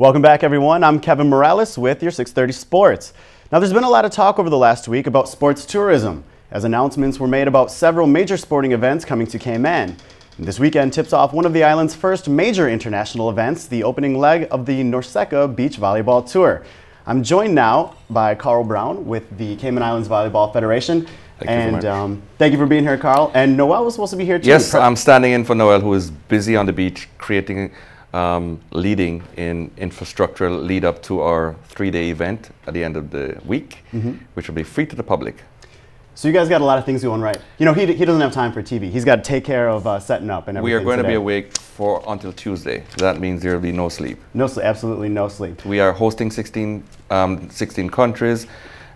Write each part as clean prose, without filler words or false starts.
Welcome back, everyone. I'm Kevin Morales with your 630 Sports. Now, there's been a lot of talk over the last week about sports tourism, as announcements were made about several major sporting events coming to Cayman. And this weekend tips off one of the island's first major international events, the opening leg of the NORCECA Beach Volleyball Tour. I'm joined now by Carl Brown with the Cayman Islands Volleyball Federation. Thank you for being here, Carl. And Noel was supposed to be here too. Yes, I'm standing in for Noel, who is busy on the beach creating leading in infrastructure lead up to our 3-day event at the end of the week, which will be free to the public. So you guys got a lot of things going right. You know, he doesn't have time for TV. He's got to take care of setting up and everything. We are going to be awake until Tuesday. That means there will be no sleep. No sleep, absolutely no sleep. We are hosting 16 countries,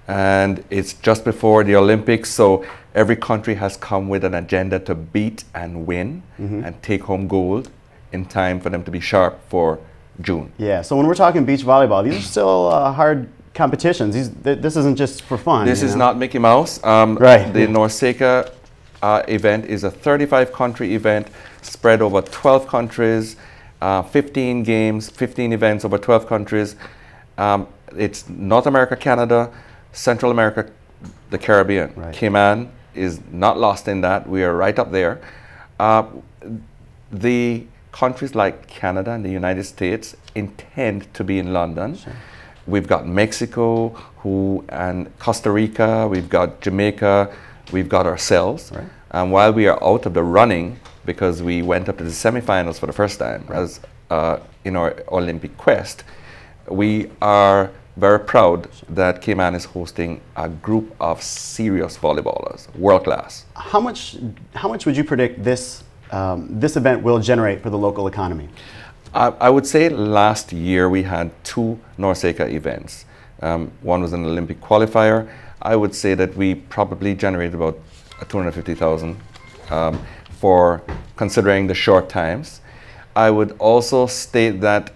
and it's just before the Olympics, so every country has come with an agenda to beat and win and take home gold in time for them to be sharp for June. Yeah, so when we're talking beach volleyball, these are still hard competitions. This isn't just for fun. This is not Mickey Mouse. Right. The NORCECA event is a 35-country event spread over 12 countries, 15 games, 15 events over 12 countries. It's North America, Canada, Central America, the Caribbean. Right. Cayman is not lost in that. We are right up there. The countries like Canada and the United States intend to be in London. Sure. We've got Mexico and Costa Rica, we've got Jamaica, we've got ourselves. Right. And while we are out of the running, because we went up to the semifinals for the first time as in our Olympic quest, we are very proud that Cayman is hosting a group of serious volleyballers, world class. How much would you predict this event will generate for the local economy? I would say last year we had 2 NORCECA events. One was an Olympic qualifier. I would say that we probably generated about $250,000 for considering the short times. I would also state that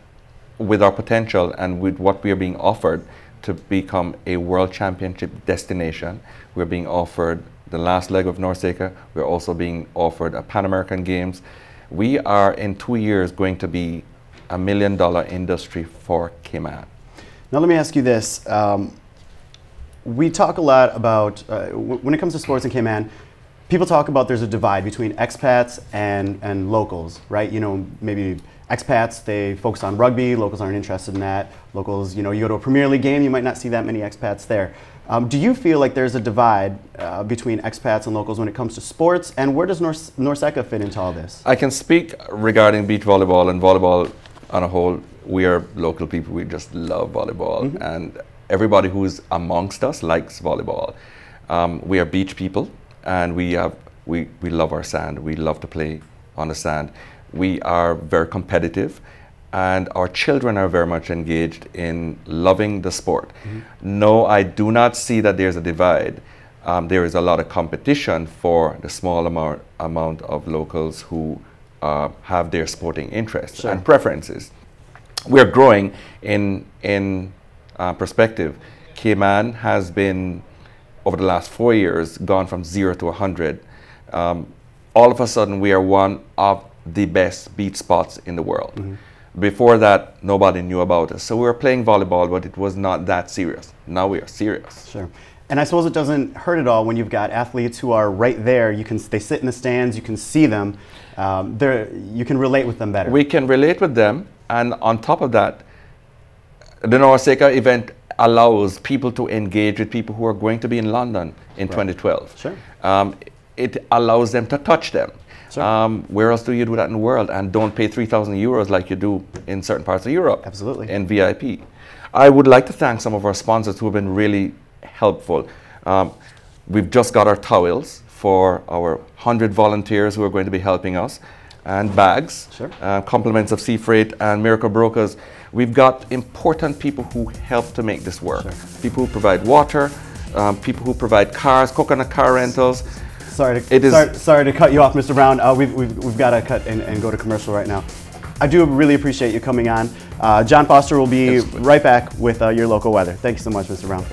with our potential and with what we are being offered to become a world championship destination, we're being offered the last leg of NORCECA. We're also being offered a Pan American Games. We are in 2 years going to be $1 million industry for Cayman. Now let me ask you this. We talk a lot about, when it comes to sports in Cayman, people talk about there's a divide between expats and locals, right? You know, maybe expats, they focus on rugby, locals aren't interested in that. Locals, you know, you go to a Premier League game, you might not see that many expats there. Do you feel like there's a divide between expats and locals when it comes to sports, and where does NORCECA fit into all this? I can speak regarding beach volleyball and volleyball on a whole. We are local people, we just love volleyball, and everybody who's amongst us likes volleyball. We are beach people, and we love our sand. We love to play on the sand. We are very competitive, and our children are very much engaged in loving the sport. No, I do not see that there's a divide. There is a lot of competition for the small amount of locals who have their sporting interests and preferences. We're growing in perspective. Cayman has been, over the last 4 years, gone from 0 to 100. All of a sudden, we are one of the best beach spots in the world. Before that, nobody knew about us. So we were playing volleyball, but it was not that serious. Now we are serious. Sure. And I suppose it doesn't hurt at all when you've got athletes who are right there. They sit in the stands, you can see them. You can relate with them better. We can relate with them. And on top of that, the NORCECA event allows people to engage with people who are going to be in London in 2012. Sure. It allows them to touch them. Sure. Where else do you do that in the world and don't pay 3,000 euros like you do in certain parts of Europe? Absolutely. In VIP. I would like to thank some of our sponsors who have been really helpful. We've just got our towels for our 100 volunteers who are going to be helping us, and bags, compliments of Sea Freight and Miracle Brokers. We've got important people who help to make this work. Sure. People who provide water, people who provide cars, coconut car rentals. Sorry to cut you off, Mr. Brown. We've got to cut and go to commercial right now. I do really appreciate you coming on. John Foster will be right back with your local weather. Thank you so much, Mr. Brown.